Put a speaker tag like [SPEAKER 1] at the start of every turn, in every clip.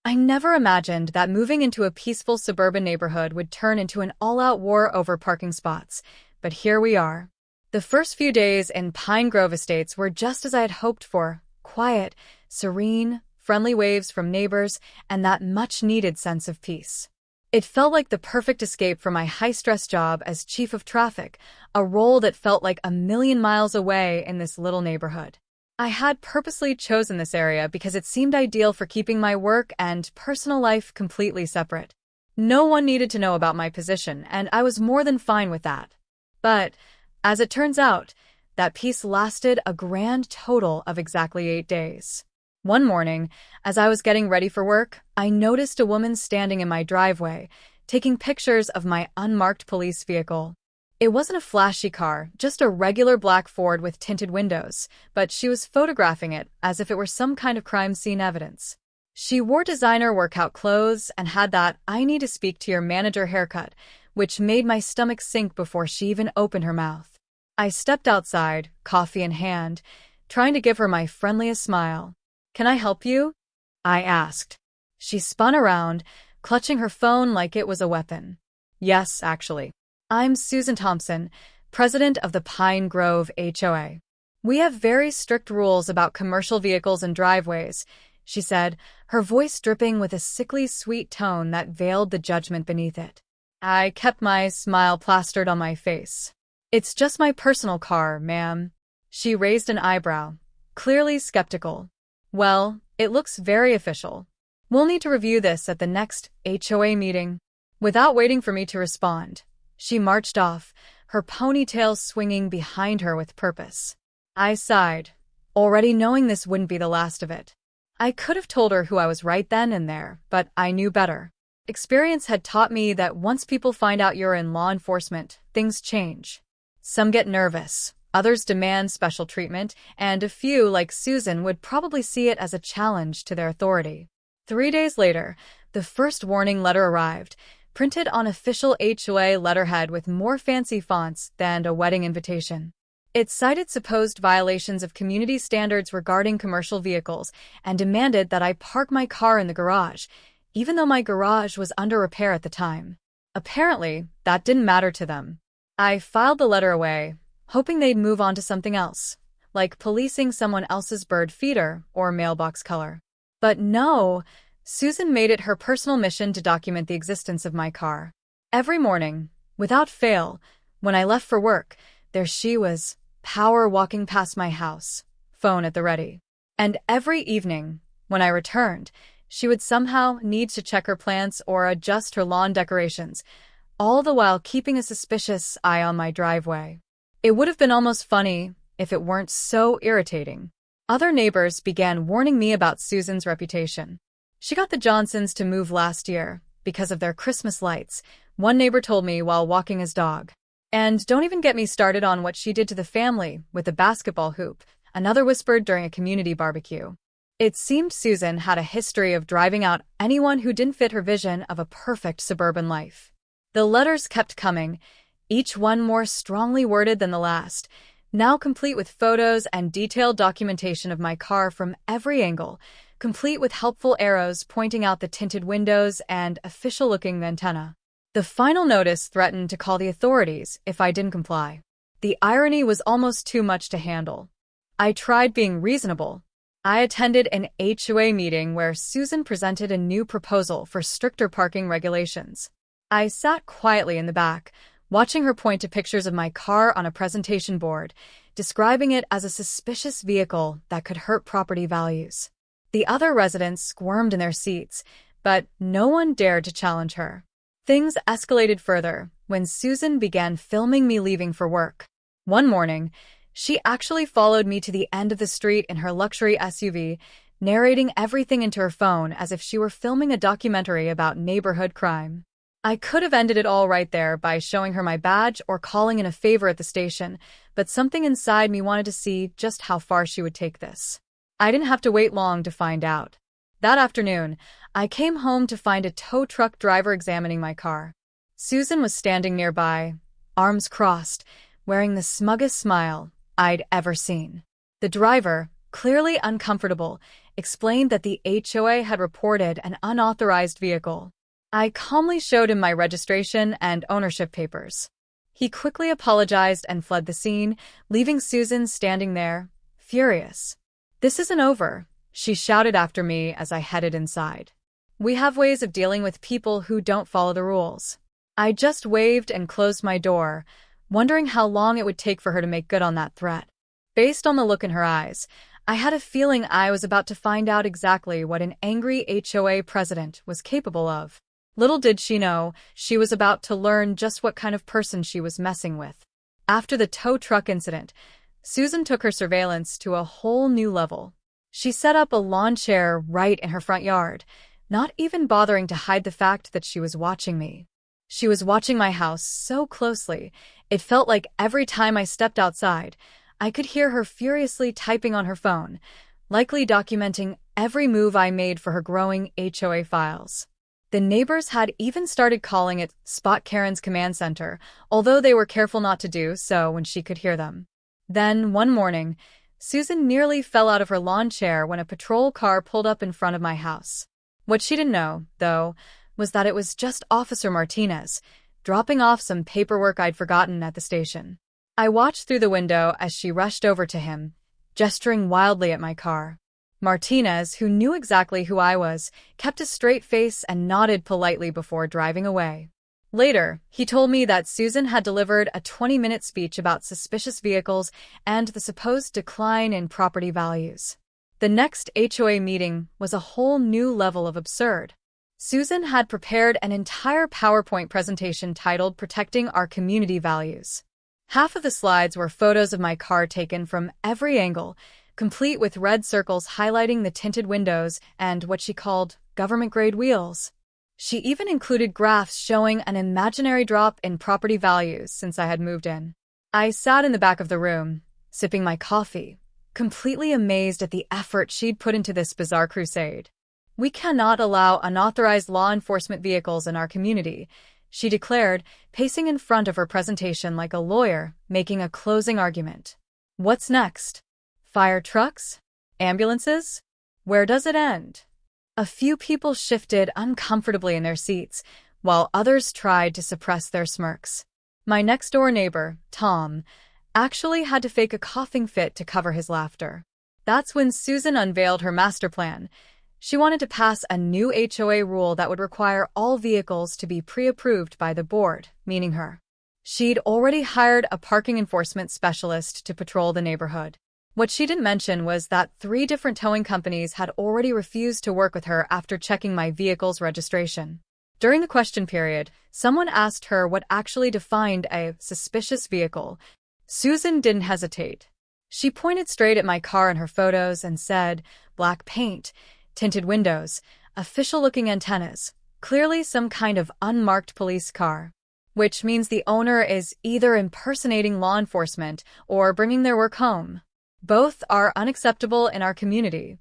[SPEAKER 1] I never imagined that moving into a peaceful suburban neighborhood would turn into an all-out war over parking spots, but here we are. The first few days in Pine Grove Estates were just as I had hoped for: quiet, serene, friendly waves from neighbors, and that much-needed sense of peace. It felt like the perfect escape from my high-stress job as chief of traffic, a role that felt like a million miles away in this little neighborhood. I had purposely chosen this area because it seemed ideal for keeping my work and personal life completely separate. No one needed to know about my position, and I was more than fine with that. But, as it turns out, that peace lasted a grand total of exactly 8 days. One morning, as I was getting ready for work, I noticed a woman standing in my driveway, taking pictures of my unmarked police vehicle. It wasn't a flashy car, just a regular black Ford with tinted windows, but she was photographing it as if it were some kind of crime scene evidence. She wore designer workout clothes and had that "I need to speak to your manager" haircut, which made my stomach sink before she even opened her mouth. I stepped outside, coffee in hand, trying to give her my friendliest smile. "Can I help you?" I asked. She spun around, clutching her phone like it was a weapon. "Yes, actually. I'm Susan Thompson, president of the Pine Grove HOA. We have very strict rules about commercial vehicles and driveways," she said, her voice dripping with a sickly sweet tone that veiled the judgment beneath it. I kept my smile plastered on my face. "It's just my personal car, ma'am." She raised an eyebrow, clearly skeptical. "Well, it looks very official. We'll need to review this at the next HOA meeting." Without waiting for me to respond, she marched off, her ponytail swinging behind her with purpose. I sighed, already knowing this wouldn't be the last of it. I could have told her who I was right then and there, but I knew better. Experience had taught me that once people find out you're in law enforcement, things change. Some get nervous, others demand special treatment, and a few, like Susan, would probably see it as a challenge to their authority. 3 days later, the first warning letter arrived, printed on official HOA letterhead with more fancy fonts than a wedding invitation. It cited supposed violations of community standards regarding commercial vehicles and demanded that I park my car in the garage, even though my garage was under repair at the time. Apparently, that didn't matter to them. I filed the letter away, hoping they'd move on to something else, like policing someone else's bird feeder or mailbox color. But no, Susan made it her personal mission to document the existence of my car. Every morning, without fail, when I left for work, there she was, power walking past my house, phone at the ready. And every evening, when I returned, she would somehow need to check her plants or adjust her lawn decorations, all the while keeping a suspicious eye on my driveway. It would have been almost funny if it weren't so irritating. Other neighbors began warning me about Susan's reputation. "She got the Johnsons to move last year because of their Christmas lights," one neighbor told me while walking his dog. "And don't even get me started on what she did to the family with the basketball hoop," another whispered during a community barbecue. It seemed Susan had a history of driving out anyone who didn't fit her vision of a perfect suburban life. The letters kept coming, each one more strongly worded than the last, now complete with photos and detailed documentation of my car from every angle, complete with helpful arrows pointing out the tinted windows and official-looking antenna. The final notice threatened to call the authorities if I didn't comply. The irony was almost too much to handle. I tried being reasonable. I attended an HOA meeting where Susan presented a new proposal for stricter parking regulations. I sat quietly in the back, watching her point to pictures of my car on a presentation board, describing it as a suspicious vehicle that could hurt property values. The other residents squirmed in their seats, but no one dared to challenge her. Things escalated further when Susan began filming me leaving for work. One morning, she actually followed me to the end of the street in her luxury SUV, narrating everything into her phone as if she were filming a documentary about neighborhood crime. I could have ended it all right there by showing her my badge or calling in a favor at the station, but something inside me wanted to see just how far she would take this. I didn't have to wait long to find out. That afternoon, I came home to find a tow truck driver examining my car. Susan was standing nearby, arms crossed, wearing the smuggest smile I'd ever seen. The driver, clearly uncomfortable, explained that the HOA had reported an unauthorized vehicle. I calmly showed him my registration and ownership papers. He quickly apologized and fled the scene, leaving Susan standing there, furious. "This isn't over," she shouted after me as I headed inside. "We have ways of dealing with people who don't follow the rules." I just waved and closed my door, wondering how long it would take for her to make good on that threat. Based on the look in her eyes, I had a feeling I was about to find out exactly what an angry HOA president was capable of. Little did she know, she was about to learn just what kind of person she was messing with. After the tow truck incident, Susan took her surveillance to a whole new level. She set up a lawn chair right in her front yard, not even bothering to hide the fact that she was watching me. She was watching my house so closely, it felt like every time I stepped outside, I could hear her furiously typing on her phone, likely documenting every move I made for her growing HOA files. The neighbors had even started calling it Spot Karen's command center, although they were careful not to do so when she could hear them. Then, one morning, Susan nearly fell out of her lawn chair when a patrol car pulled up in front of my house. What she didn't know, though, was that it was just Officer Martinez, dropping off some paperwork I'd forgotten at the station. I watched through the window as she rushed over to him, gesturing wildly at my car. Martinez, who knew exactly who I was, kept a straight face and nodded politely before driving away. Later, he told me that Susan had delivered a 20-minute speech about suspicious vehicles and the supposed decline in property values. The next HOA meeting was a whole new level of absurd. Susan had prepared an entire PowerPoint presentation titled "Protecting Our Community Values." Half of the slides were photos of my car taken from every angle, complete with red circles highlighting the tinted windows and what she called government-grade wheels. She even included graphs showing an imaginary drop in property values since I had moved in. I sat in the back of the room, sipping my coffee, completely amazed at the effort she'd put into this bizarre crusade. "We cannot allow unauthorized law enforcement vehicles in our community," she declared, pacing in front of her presentation like a lawyer making a closing argument. "What's next? Fire trucks? Ambulances? Where does it end?" A few people shifted uncomfortably in their seats, while others tried to suppress their smirks. My next-door neighbor, Tom, actually had to fake a coughing fit to cover his laughter. That's when Susan unveiled her master plan. She wanted to pass a new HOA rule that would require all vehicles to be pre-approved by the board, meaning her. She'd already hired a parking enforcement specialist to patrol the neighborhood. What she didn't mention was that 3 different towing companies had already refused to work with her after checking my vehicle's registration. During the question period, someone asked her what actually defined a suspicious vehicle. Susan didn't hesitate. She pointed straight at my car in her photos and said, "Black paint, tinted windows, official-looking antennas, clearly some kind of unmarked police car." Which means the owner is either impersonating law enforcement or bringing their work home. Both are unacceptable in our community.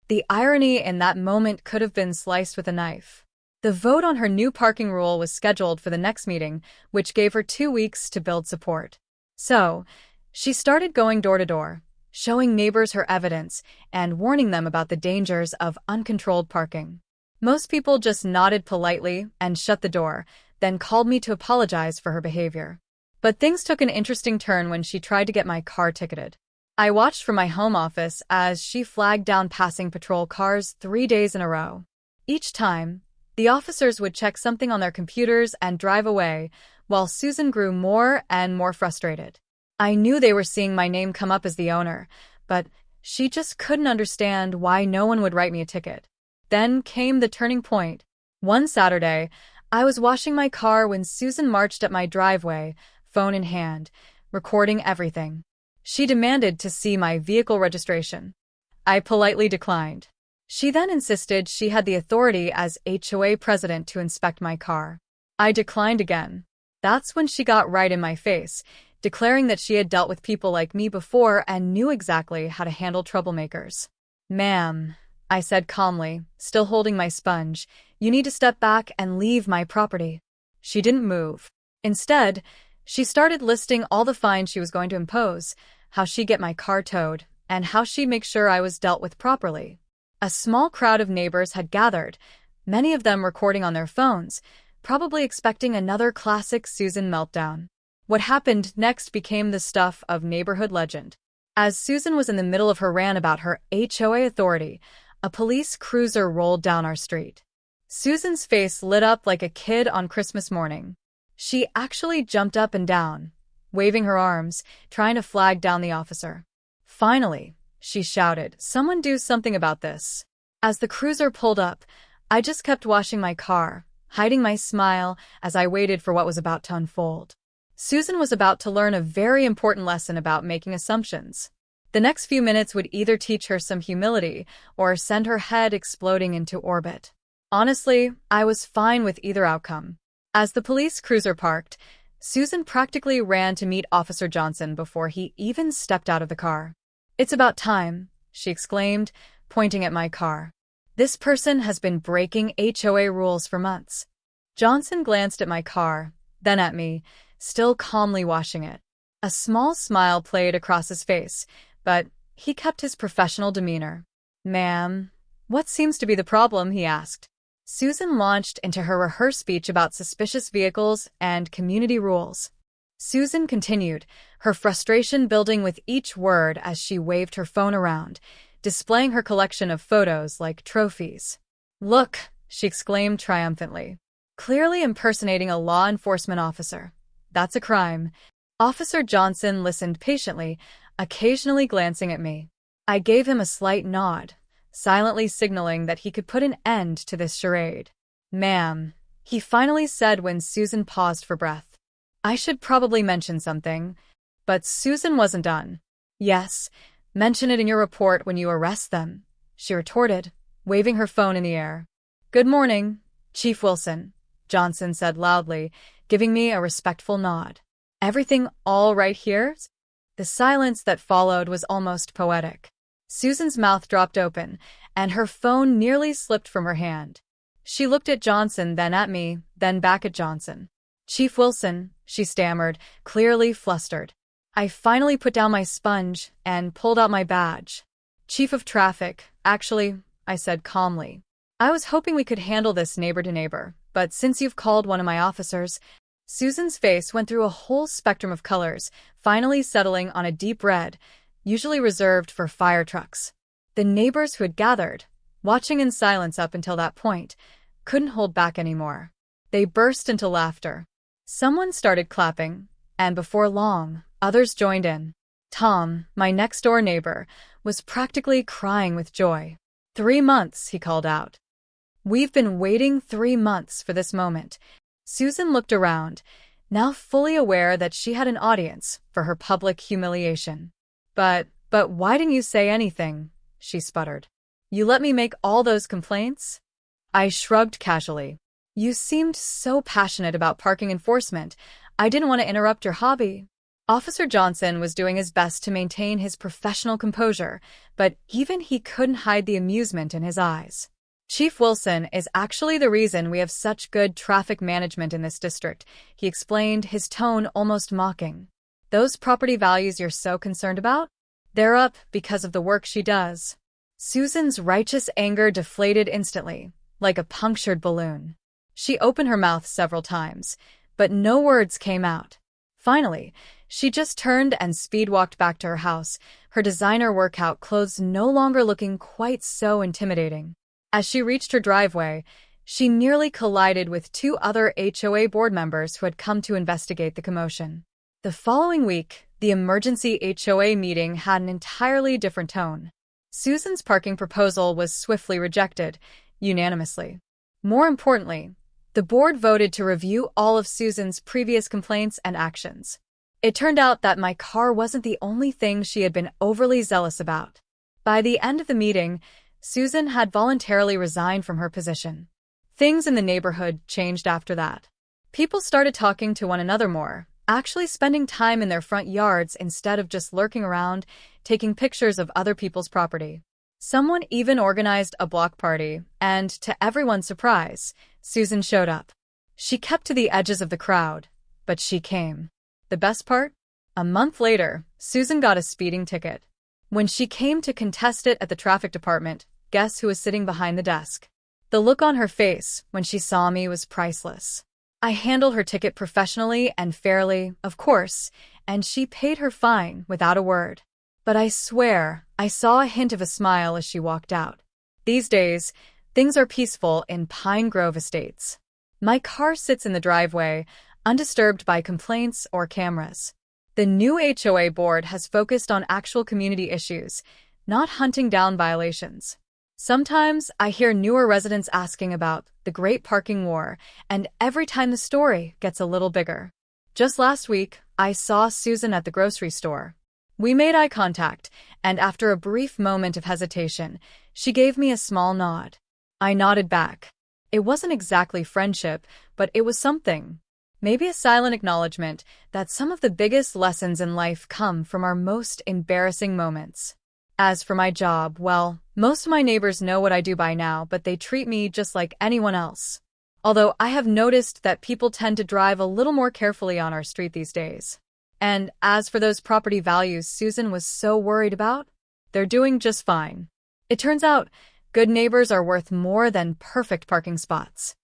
[SPEAKER 1] The irony in that moment could have been sliced with a knife. The vote on her new parking rule was scheduled for the next meeting, which gave her 2 weeks to build support. So, she started going door to door, showing neighbors her evidence and warning them about the dangers of uncontrolled parking. Most people just nodded politely and shut the door, then called me to apologize for her behavior. But things took an interesting turn when she tried to get my car ticketed. I watched from my home office as she flagged down passing patrol cars 3 days in a row. Each time, the officers would check something on their computers and drive away, while Susan grew more and more frustrated. I knew they were seeing my name come up as the owner, but she just couldn't understand why no one would write me a ticket. Then came the turning point. One Saturday, I was washing my car when Susan marched up my driveway, phone in hand, recording everything. She demanded to see my vehicle registration. I politely declined. She then insisted she had the authority as HOA president to inspect my car. I declined again. That's when she got right in my face, declaring that she had dealt with people like me before and knew exactly how to handle troublemakers. "Ma'am," I said calmly, still holding my sponge, "you need to step back and leave my property." She didn't move. Instead, she started listing all the fines she was going to impose, how she'd get my car towed, and how she'd make sure I was dealt with properly. A small crowd of neighbors had gathered, many of them recording on their phones, probably expecting another classic Susan meltdown. What happened next became the stuff of neighborhood legend. As Susan was in the middle of her rant about her HOA authority, a police cruiser rolled down our street. Susan's face lit up like a kid on Christmas morning. She actually jumped up and down, waving her arms, trying to flag down the officer. "Finally," she shouted, "someone do something about this." As the cruiser pulled up, I just kept washing my car, hiding my smile as I waited for what was about to unfold. Susan was about to learn a very important lesson about making assumptions. The next few minutes would either teach her some humility or send her head exploding into orbit. Honestly, I was fine with either outcome. As the police cruiser parked, Susan practically ran to meet Officer Johnson before he even stepped out of the car. "It's about time," she exclaimed, pointing at my car. "This person has been breaking HOA rules for months." Johnson glanced at my car, then at me, still calmly washing it. A small smile played across his face, but he kept his professional demeanor. "Ma'am, what seems to be the problem?" he asked. Susan launched into her rehearsed speech about suspicious vehicles and community rules. Susan continued, her frustration building with each word as she waved her phone around, displaying her collection of photos like trophies. "Look," she exclaimed triumphantly, clearly impersonating a law enforcement officer. "That's a crime." Officer Johnson listened patiently, occasionally glancing at me. I gave him a slight nod, silently signaling that he could put an end to this charade. "Ma'am," he finally said when Susan paused for breath. "I should probably mention something." But Susan wasn't done. "Yes, mention it in your report when you arrest them," she retorted, waving her phone in the air. "Good morning, Chief Wilson," Johnson said loudly, giving me a respectful nod. "Everything all right here?" The silence that followed was almost poetic. Susan's mouth dropped open, and her phone nearly slipped from her hand. She looked at Johnson, then at me, then back at Johnson. "Chief Wilson," she stammered, clearly flustered. I finally put down my sponge and pulled out my badge. "Chief of Traffic, actually," I said calmly. "I was hoping we could handle this neighbor to neighbor, but since you've called one of my officers..." Susan's face went through a whole spectrum of colors, finally settling on a deep red, usually reserved for fire trucks. The neighbors who had gathered, watching in silence up until that point, couldn't hold back anymore. They burst into laughter. Someone started clapping, and before long, others joined in. Tom, my next-door neighbor, was practically crying with joy. 3 months, he called out. "We've been waiting 3 months for this moment." Susan looked around, now fully aware that she had an audience for her public humiliation. But why didn't you say anything?" she sputtered. "You let me make all those complaints?" I shrugged casually. "You seemed so passionate about parking enforcement. I didn't want to interrupt your hobby." Officer Johnson was doing his best to maintain his professional composure, but even he couldn't hide the amusement in his eyes. "Chief Wilson is actually the reason we have such good traffic management in this district," he explained, his tone almost mocking. "Those property values you're so concerned about? They're up because of the work she does." Susan's righteous anger deflated instantly, like a punctured balloon. She opened her mouth several times, but no words came out. Finally, she just turned and speed-walked back to her house, her designer workout clothes no longer looking quite so intimidating. As she reached her driveway, she nearly collided with 2 other HOA board members who had come to investigate the commotion. The following week, the emergency HOA meeting had an entirely different tone. Susan's parking proposal was swiftly rejected, unanimously. More importantly, the board voted to review all of Susan's previous complaints and actions. It turned out that my car wasn't the only thing she had been overly zealous about. By the end of the meeting, Susan had voluntarily resigned from her position. Things in the neighborhood changed after that. People started talking to one another more, actually spending time in their front yards instead of just lurking around, taking pictures of other people's property. Someone even organized a block party, and to everyone's surprise, Susan showed up. She kept to the edges of the crowd, but she came. The best part? A month later, Susan got a speeding ticket. When she came to contest it at the traffic department, guess who was sitting behind the desk? The look on her face when she saw me was priceless. I handled her ticket professionally and fairly, of course, and she paid her fine without a word. But I swear, I saw a hint of a smile as she walked out. These days, things are peaceful in Pine Grove Estates. My car sits in the driveway, undisturbed by complaints or cameras. The new HOA board has focused on actual community issues, not hunting down violations. Sometimes I hear newer residents asking about the Great Parking War, and every time the story gets a little bigger. Just last week, I saw Susan at the grocery store. We made eye contact, and after a brief moment of hesitation, she gave me a small nod. I nodded back. It wasn't exactly friendship, but it was something. Maybe a silent acknowledgement that some of the biggest lessons in life come from our most embarrassing moments. As for my job, well, most of my neighbors know what I do by now, but they treat me just like anyone else. Although I have noticed that people tend to drive a little more carefully on our street these days. And as for those property values Susan was so worried about, they're doing just fine. It turns out, good neighbors are worth more than perfect parking spots.